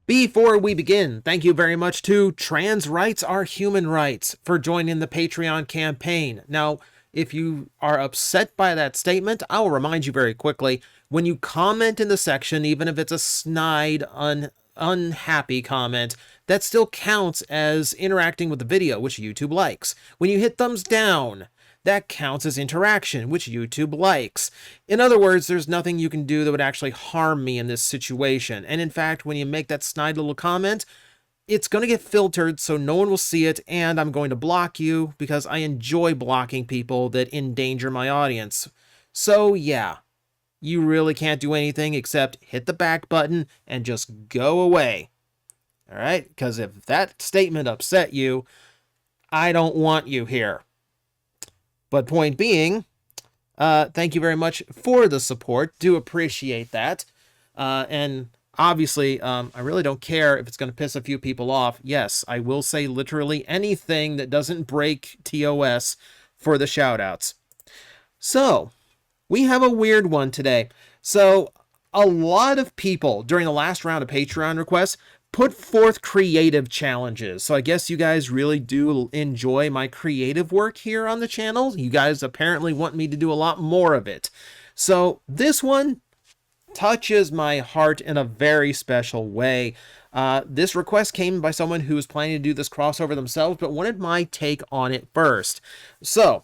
Before we begin, thank you very much to Trans Rights Are Human Rights for joining the Patreon campaign. Now, if you are upset by that statement, I will remind you very quickly, when you comment in the section, even if it's a snide, unhappy comment, that still counts as interacting with the video, which YouTube likes. When you hit thumbs down, that counts as interaction, which YouTube likes. In other words, there's nothing you can do that would actually harm me in this situation. And in fact, when you make that snide little comment, it's going to get filtered so no one will see it, and I'm going to block you because I enjoy blocking people that endanger my audience. So yeah, you really can't do anything except hit the back button and just go away. All right? Because if that statement upset you, I don't want you here. But point being, thank you very much for the support. Do appreciate that. And obviously, I really don't care if it's going to piss a few people off. Yes, I will say literally anything that doesn't break TOS for the shoutouts. So, we have a weird one today. So, a lot of people during the last round of Patreon requests put forth creative challenges. So I guess you guys really do enjoy my creative work here on the channel. You guys apparently want me to do a lot more of it. So this one touches my heart in a very special way. This request came by someone who was planning to do this crossover themselves, but wanted my take on it first. So,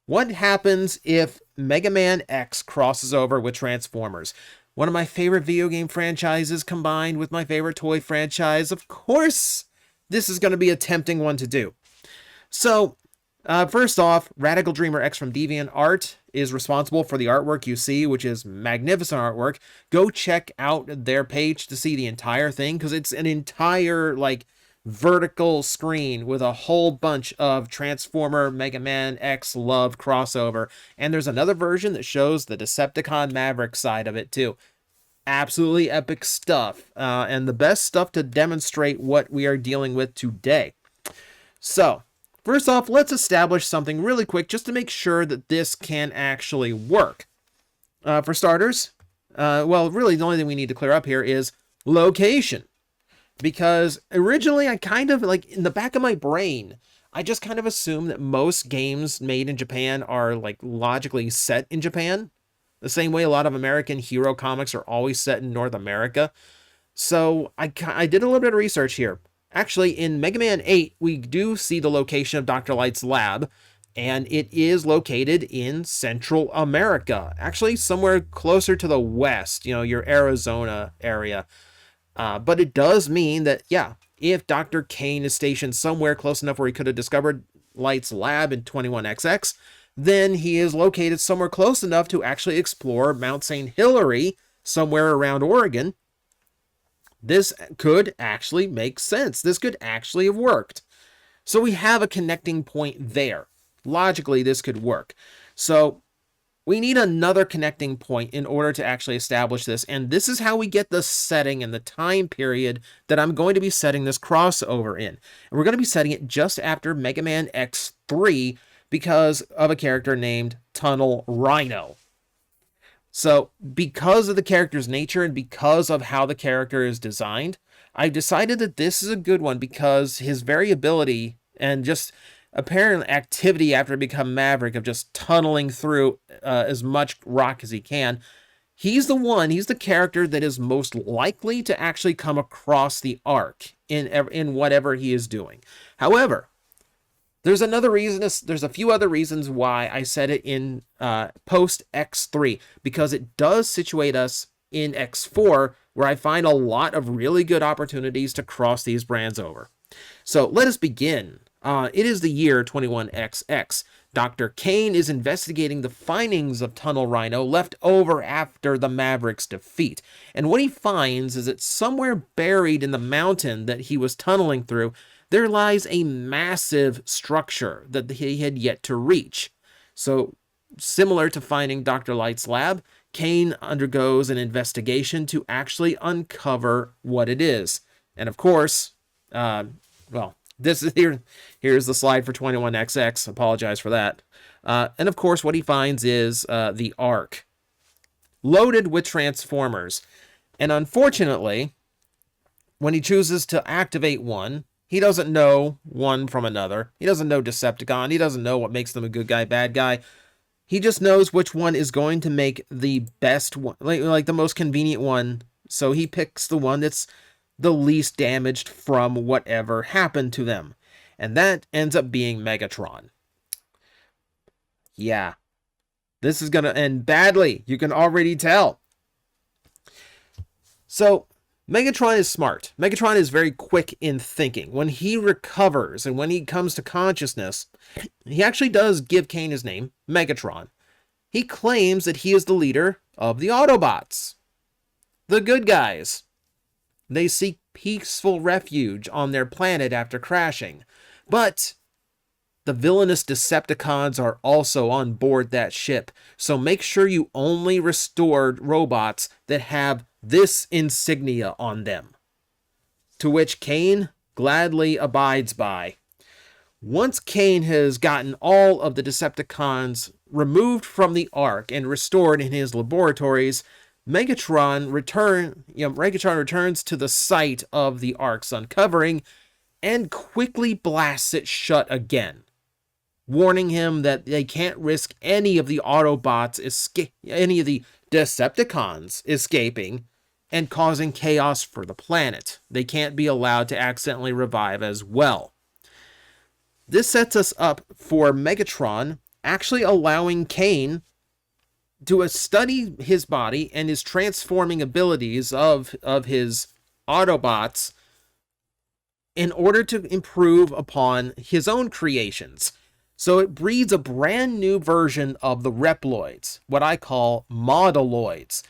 what happens if Mega Man X crosses over with Transformers? One of my favorite video game franchises combined with my favorite toy franchise. Of course, this is going to be a tempting one to do. So, first off, Radical Dreamer X from DeviantArt is responsible for the artwork you see, which is magnificent artwork. Go check out their page to see the entire thing, because it's an entire, vertical screen with a whole bunch of Transformer Mega Man X love crossover. And there's another version that shows the Decepticon Maverick side of it too. Absolutely epic stuff, and the best stuff to demonstrate what we are dealing with today. So, first off, let's establish something really quick just to make sure that this can actually work. For starters, really the only thing we need to clear up here is location. Because originally I kind of, in the back of my brain, I just kind of assumed that most games made in Japan are, logically set in Japan. The same way a lot of American hero comics are always set in North America. So I did a little bit of research here. Actually, in Mega Man 8, we do see the location of Dr. Light's lab, and it is located in Central America. Actually, somewhere closer to the west, your Arizona area. But it does mean that, yeah, if Dr. Kane is stationed somewhere close enough where he could have discovered Light's lab in 21XX, then he is located somewhere close enough to actually explore Mount St. Hilary somewhere around Oregon. This could actually make sense. This could actually have worked. So we have a connecting point there. Logically, this could work. So we need another connecting point in order to actually establish this, and this is how we get the setting and the time period that I'm going to be setting this crossover in. And we're going to be setting it just after Mega Man X3 because of a character named Tunnel Rhino. So, because of the character's nature and because of how the character is designed, I've decided that this is a good one because his variability and just apparent activity after become Maverick of just tunneling through as much rock as he can, he's the character that is most likely to actually come across the arc in whatever he is doing. However, there's a few other reasons why I said it in post X3, because it does situate us in X4, where I find a lot of really good opportunities to cross these brands over. So let us begin. It is the year 21XX. Dr. Kane is investigating the findings of Tunnel Rhino left over after the Maverick's defeat. And what he finds is that somewhere buried in the mountain that he was tunneling through, there lies a massive structure that he had yet to reach. So, similar to finding Dr. Light's lab, Kane undergoes an investigation to actually uncover what it is. And of course, this is here's the slide for 21XX. Apologize for that. And of course, what he finds is the Ark, loaded with Transformers. And unfortunately, when he chooses to activate one, he doesn't know one from another. He doesn't know Decepticon. He doesn't know what makes them a good guy, bad guy. He just knows which one is going to make the best one, like the most convenient one. So he picks the one that's the least damaged from whatever happened to them. And that ends up being Megatron. Yeah. This is going to end badly. You can already tell. So, Megatron is smart. Megatron is very quick in thinking. When he recovers and when he comes to consciousness, he actually does give Kane his name, Megatron. He claims that he is the leader of the Autobots, the good guys. They seek peaceful refuge on their planet after crashing. But the villainous Decepticons are also on board that ship, so make sure you only restore robots that have this insignia on them. To which Kane gladly abides by. Once Kane has gotten all of the Decepticons removed from the Ark and restored in his laboratories, Megatron returns to the site of the Ark's uncovering and quickly blasts it shut again, warning him that they can't risk any of the Autobots any of the Decepticons escaping and causing chaos for the planet. They can't be allowed to accidentally revive as well. This sets us up for Megatron actually allowing Kane to study his body and his transforming abilities of his Autobots in order to improve upon his own creations. So it breeds a brand new version of the Reploids, what I call Modeloids,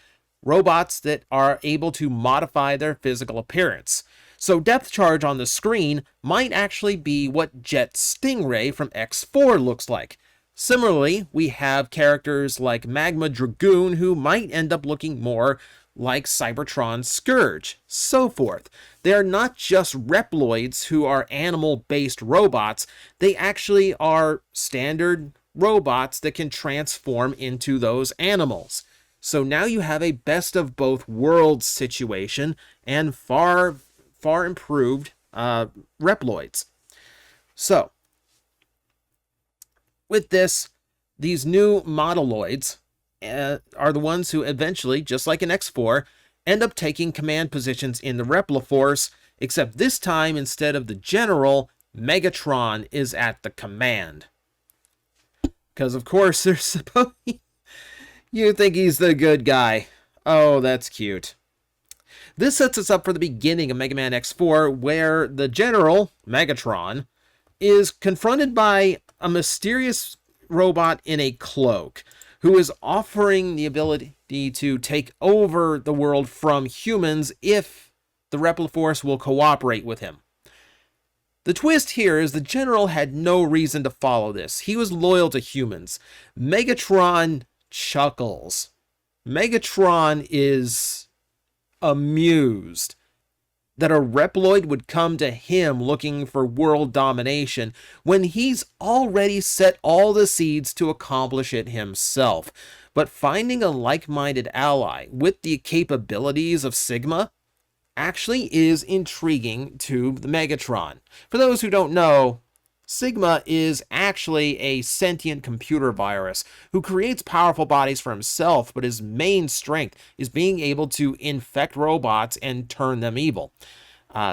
robots that are able to modify their physical appearance. So Depth Charge on the screen might actually be what Jet Stingray from X4 looks like. Similarly, we have characters like Magma Dragoon who might end up looking more like Cybertron Scourge, so forth. They are not just Reploids who are animal-based robots, they actually are standard robots that can transform into those animals. So now you have a best of both worlds situation and far improved Reploids. So, with this, these new Modeloids are the ones who eventually, just like in X4, end up taking command positions in the RepliForce, except this time, instead of the General, Megatron is at the command. Because, of course, they're supposed... You think he's the good guy. Oh, that's cute. This sets us up for the beginning of Mega Man X4, where the General, Megatron, is confronted by a mysterious robot in a cloak, who is offering the ability to take over the world from humans if the RepliForce will cooperate with him. The twist here is the General had no reason to follow this. He was loyal to humans. Megatron chuckles. Megatron is amused that a Reploid would come to him looking for world domination when he's already set all the seeds to accomplish it himself. But finding a like-minded ally with the capabilities of Sigma actually is intriguing to the Megatron. For those who don't know, Sigma is actually a sentient computer virus who creates powerful bodies for himself, but his main strength is being able to infect robots and turn them evil.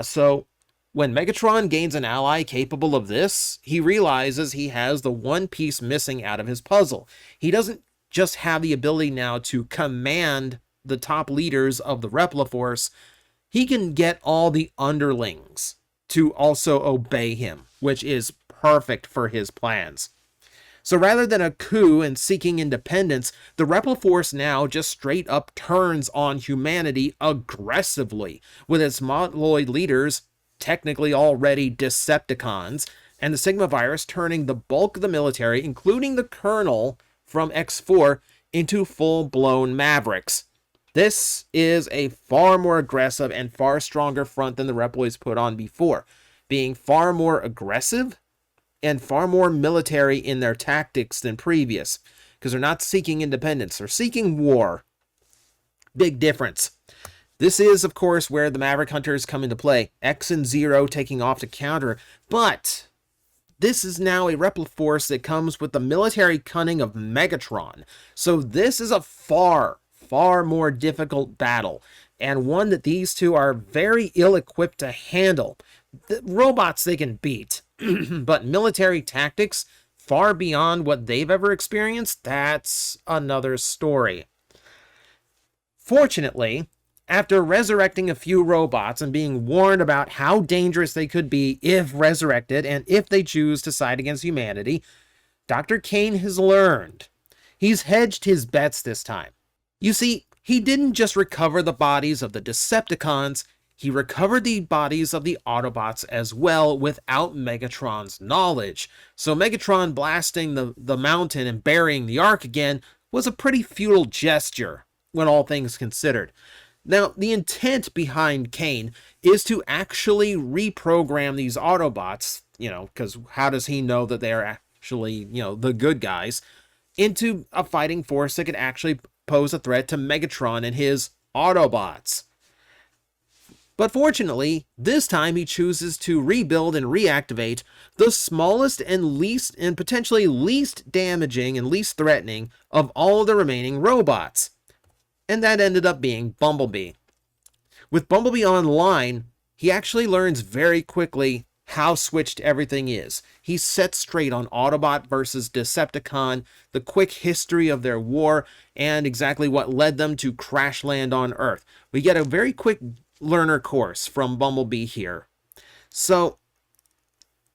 So when Megatron gains an ally capable of this, he realizes he has the one piece missing out of his puzzle. He doesn't just have the ability now to command the top leaders of the RepliForce, he can get all the underlings to also obey him, which is perfect for his plans. So rather than a coup and seeking independence, the RepliForce now just straight up turns on humanity aggressively, with its Modeloid leaders, technically already Decepticons, and the Sigma virus turning the bulk of the military, including the Colonel from X4, into full-blown Mavericks. This is a far more aggressive and far stronger front than the Reploids put on before, being far more aggressive and far more military in their tactics than previous, because they're not seeking independence, they're seeking war. Big difference. This is, of course, where the Maverick Hunters come into play. X and Zero taking off to counter, but this is now a RepliForce that comes with the military cunning of Megatron. So this is a far more difficult battle, and one that these two are very ill-equipped to handle. The robots they can beat, but military tactics far beyond what they've ever experienced, that's another story. Fortunately, after resurrecting a few robots and being warned about how dangerous they could be if resurrected and if they choose to side against humanity, Dr. Kane has learned. He's hedged his bets this time. You see, he didn't just recover the bodies of the Decepticons, he recovered the bodies of the Autobots as well without Megatron's knowledge. So Megatron blasting the mountain and burying the Ark again was a pretty futile gesture when all things considered. Now, the intent behind Kane is to actually reprogram these Autobots, because how does he know that they're actually, the good guys, into a fighting force that could actually pose a threat to Megatron and his Autobots. But fortunately, this time he chooses to rebuild and reactivate the smallest and potentially least damaging and least threatening of all of the remaining robots. And that ended up being Bumblebee. With Bumblebee online, he actually learns very quickly how switched everything is. He's set straight on Autobot versus Decepticon, the quick history of their war, and exactly what led them to crash land on Earth. We get a very quick learner course from Bumblebee here. So,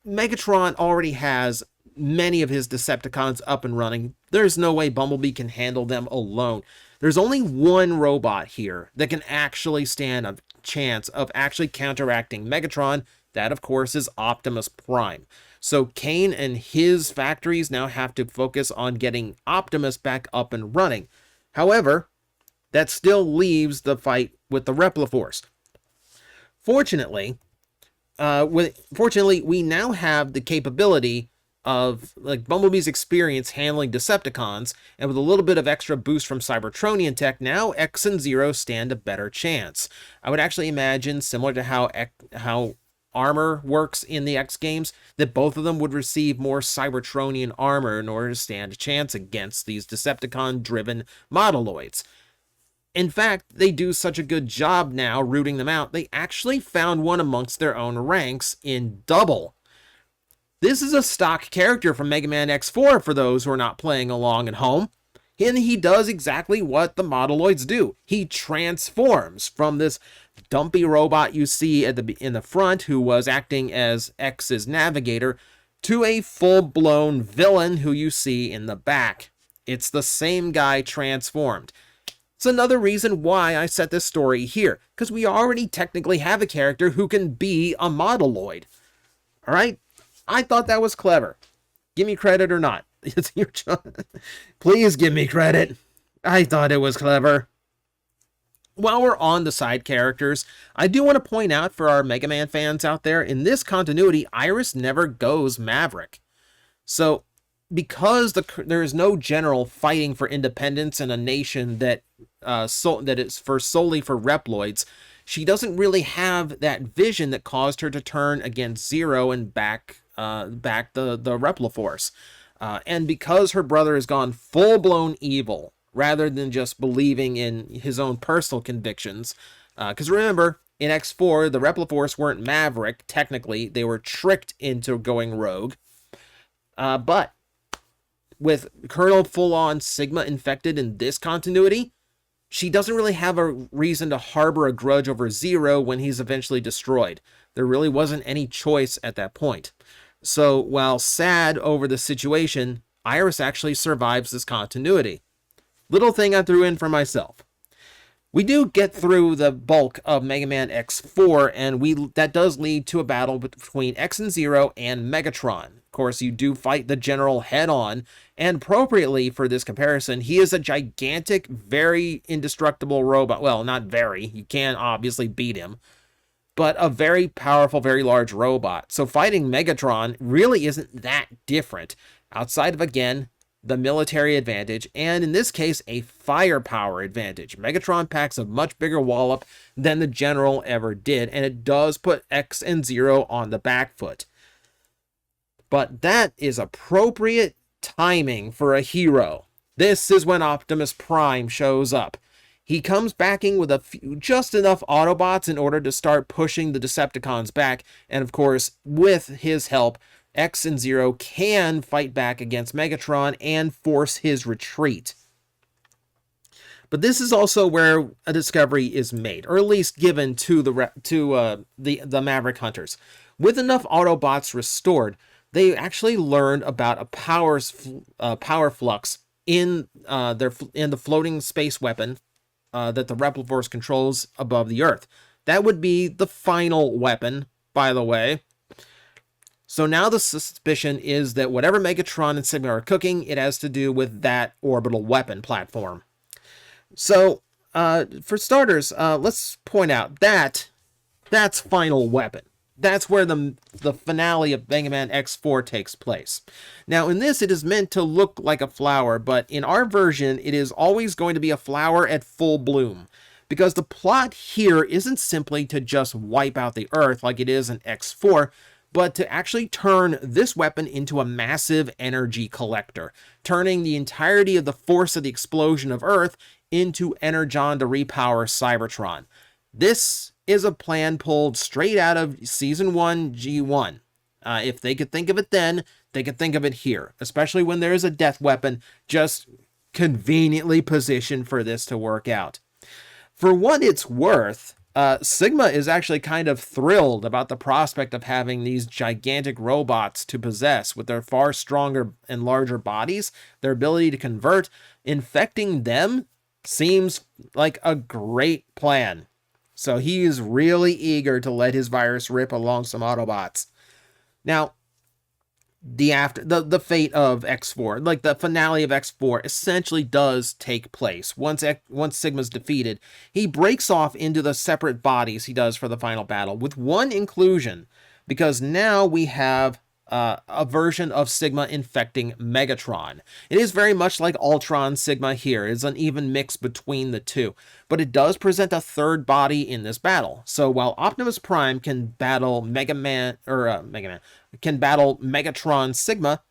Megatron already has many of his Decepticons up and running. There's no way Bumblebee can handle them alone. There's only one robot here that can actually stand a chance of actually counteracting Megatron. That, of course, is Optimus Prime. So Kane and his factories now have to focus on getting Optimus back up and running. However, that still leaves the fight with the RepliForce. Fortunately, we now have the capability of Bumblebee's experience handling Decepticons, and with a little bit of extra boost from Cybertronian tech, now X and Zero stand a better chance. I would actually imagine, similar to how armor works in the X games, that both of them would receive more Cybertronian armor in order to stand a chance against these Decepticon-driven Modeloids. In fact, they do such a good job now rooting them out, they actually found one amongst their own ranks in Double. This is a stock character from Mega Man X4 for those who are not playing along at home. And he does exactly what the Modeloids do. He transforms from this dumpy robot you see in the front, who was acting as X's navigator, to a full-blown villain who you see in the back. It's the same guy transformed. It's another reason why I set this story here, because we already technically have a character who can be a Modeloid. Alright? I thought that was clever. Give me credit or not. It's your choice. Please give me credit. I thought it was clever. While we're on the side characters, I do want to point out for our Mega Man fans out there, in this continuity, Iris never goes Maverick. So, because there is no general fighting for independence in a nation that is solely for Reploids, she doesn't really have that vision that caused her to turn against Zero and back the RepliForce. And because her brother has gone full-blown evil, rather than just believing in his own personal convictions, because remember, in X4, the RepliForce weren't Maverick, technically, they were tricked into going rogue. But with Colonel full-on Sigma infected in this continuity, she doesn't really have a reason to harbor a grudge over Zero when he's eventually destroyed. There really wasn't any choice at that point. So, while sad over the situation, Iris actually survives this continuity. Little thing I threw in for myself. We do get through the bulk of Mega Man X4, and that does lead to a battle between X and Zero and Megatron. Of course, you do fight the General head-on, and appropriately for this comparison, he is a gigantic, very indestructible robot. Well, not very. You can obviously beat him. But a very powerful, very large robot. So fighting Megatron really isn't that different, outside of, again, the military advantage, and in this case, a firepower advantage. Megatron packs a much bigger wallop than the General ever did, and it does put X and Zero on the back foot. But that is appropriate timing for a hero. This is when Optimus Prime shows up. He comes backing with just enough Autobots in order to start pushing the Decepticons back, and of course, with his help, X and Zero can fight back against Megatron and force his retreat. But this is also where a discovery is made, or at least given to the Maverick Hunters. With enough Autobots restored, they actually learned about a power flux in the floating space weapon that the RepliForce controls above the Earth. That would be the final weapon, by the way. So now the suspicion is that whatever Megatron and Sigma are cooking, it has to do with that orbital weapon platform. So, for starters, let's point out that that's final weapon. That's where the finale of Mega Man X4 takes place. Now, in this, it is meant to look like a flower, but in our version, it is always going to be a flower at full bloom. Because the plot here isn't simply to just wipe out the Earth like it is in X4, but to actually turn this weapon into a massive energy collector, turning the entirety of the force of the explosion of Earth into energon to repower Cybertron. This is a plan pulled straight out of Season 1, G1. If they could think of it then, they could think of it here, especially when there is a death weapon just conveniently positioned for this to work out. For what it's worth, Sigma is actually kind of thrilled about the prospect of having these gigantic robots to possess with their far stronger and larger bodies, their ability to convert. Infecting them seems like a great plan. So he is really eager to let his virus rip along some Autobots. Now, the fate of X4, like the finale of X4, essentially does take place. Once Sigma's defeated, he breaks off into the separate bodies he does for the final battle, with one inclusion, because now we have a version of Sigma infecting Megatron. It is very much like Ultron Sigma here. It's an even mix between the two, but it does present a third body in this battle. So while Optimus Prime can battle Megatron Sigma,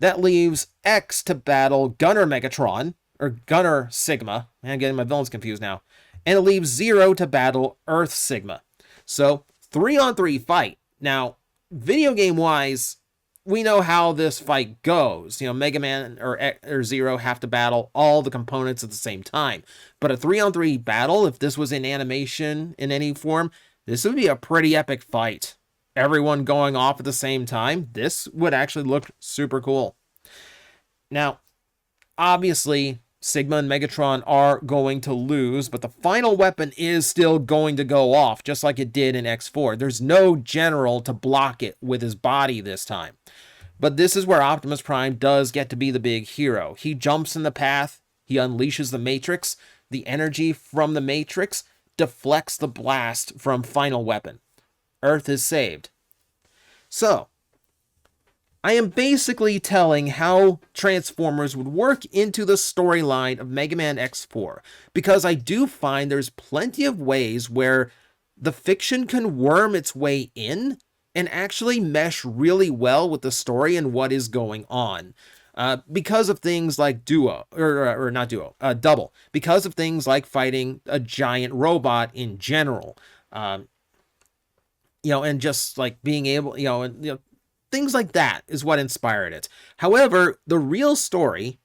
that leaves X to battle Gunner Megatron, or Gunner Sigma. Man, I'm getting my villains confused now. And it leaves Zero to battle Earth Sigma. So 3-on-3 fight. Now, video game wise, we know how this fight goes. You know, Mega Man or Zero have to battle all the components at the same time. But a 3-on-3 battle, if this was in animation in any form, this would be a pretty epic fight. Everyone going off at the same time. This would actually look super cool. Now, obviously, Sigma and Megatron are going to lose, but the final weapon is still going to go off, just like it did in X4. There's no general to block it with his body this time. But this is where Optimus Prime does get to be the big hero. He jumps in the path, he unleashes the Matrix, the energy from the Matrix deflects the blast from final weapon. Earth is saved. So, I am basically telling how Transformers would work into the storyline of Mega Man X4, because I do find there's plenty of ways where the fiction can worm its way in and actually mesh really well with the story and what is going on. Because of things like Double. Because of things like fighting a giant robot in general. And just like being able, things like that is what inspired it. However, the real story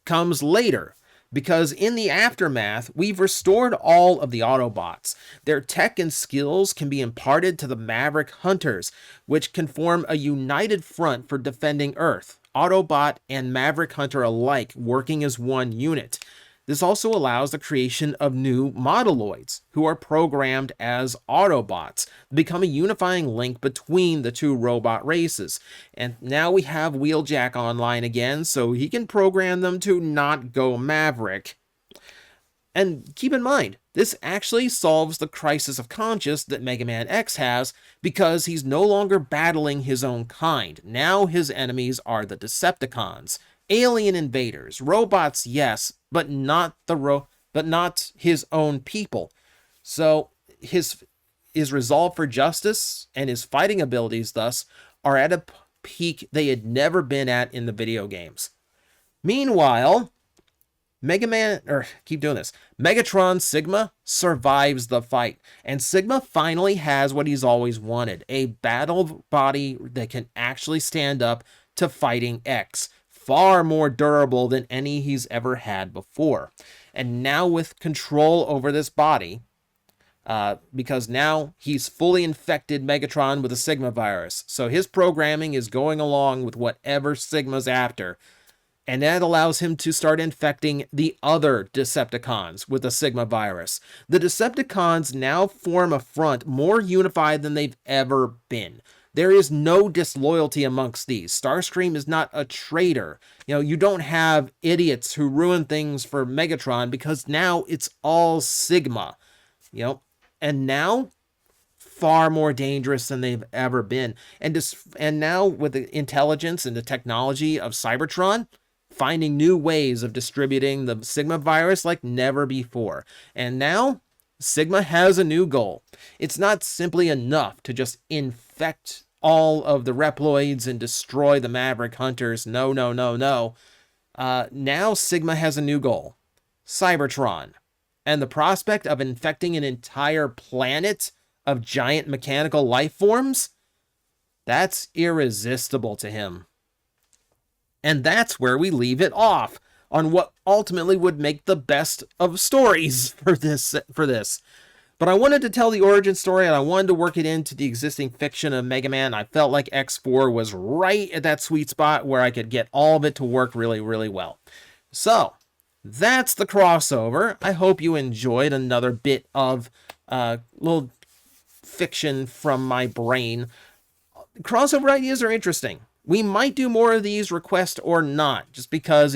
comes later, because in the aftermath, we've restored all of the Autobots. Their tech and skills can be imparted to the Maverick Hunters, which can form a united front for defending Earth, Autobot and Maverick Hunter alike working as one unit. This also allows the creation of new Modeloids, who are programmed as Autobots, to become a unifying link between the two robot races. And now we have Wheeljack online again, so he can program them to not go Maverick. And keep in mind, this actually solves the crisis of conscience that Mega Man X has, because he's no longer battling his own kind. Now his enemies are the Decepticons, alien invaders, robots, yes, but not his own people. So his resolve for justice and his fighting abilities, thus, are at a peak they had never been at in the video games. Meanwhile, Megatron Sigma survives the fight, and Sigma finally has what he's always wanted, a battle body that can actually stand up to fighting X, far more durable than any he's ever had before. And now with control over this body, because now he's fully infected Megatron with a Sigma virus, so his programming is going along with whatever Sigma's after. And that allows him to start infecting the other Decepticons with the Sigma virus. The Decepticons now form a front more unified than they've ever been. There is no disloyalty amongst these. Starscream is not a traitor. You don't have idiots who ruin things for Megatron because now it's all Sigma. And now far more dangerous than they've ever been. And now with the intelligence and the technology of Cybertron, finding new ways of distributing the Sigma virus like never before. And now, Sigma has a new goal. It's not simply enough to just infect all of the Reploids and destroy the Maverick Hunters. No. Now Sigma has a new goal. Cybertron. And the prospect of infecting an entire planet of giant mechanical life forms? That's irresistible to him. And that's where we leave it off, on what ultimately would make the best of stories for this. But I wanted to tell the origin story, and I wanted to work it into the existing fiction of Mega Man. I felt like X4 was right at that sweet spot where I could get all of it to work really, really well. So, that's the crossover. I hope you enjoyed another bit of little fiction from my brain. Crossover ideas are interesting. We might do more of these, request or not, just because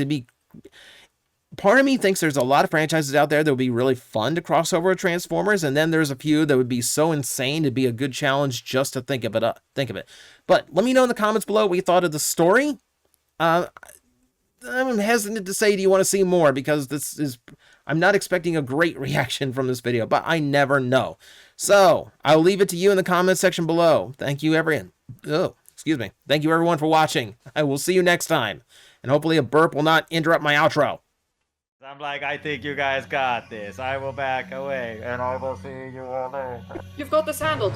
part of me thinks there's a lot of franchises out there that would be really fun to cross over with Transformers, and then there's a few that would be so insane it'd be a good challenge just to think of it. But let me know in the comments below what you thought of the story. I'm hesitant to say, do you want to see more? Because I'm not expecting a great reaction from this video, but I never know. So I'll leave it to you in the comments section below. Thank you, everyone. Thank you, everyone, for watching. I will see you next time. And hopefully a burp will not interrupt my outro. I'm like, I think you guys got this. I will back away, and I will see you all later. You've got this handled.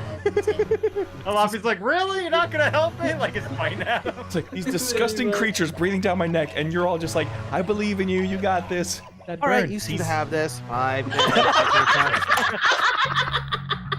Alafi's like, really? You're not gonna help me? Like, it's fine now. It's like these disgusting creatures breathing down my neck, and you're all just like, I believe in you. You got this. All right, you seem to have this. 5 minutes.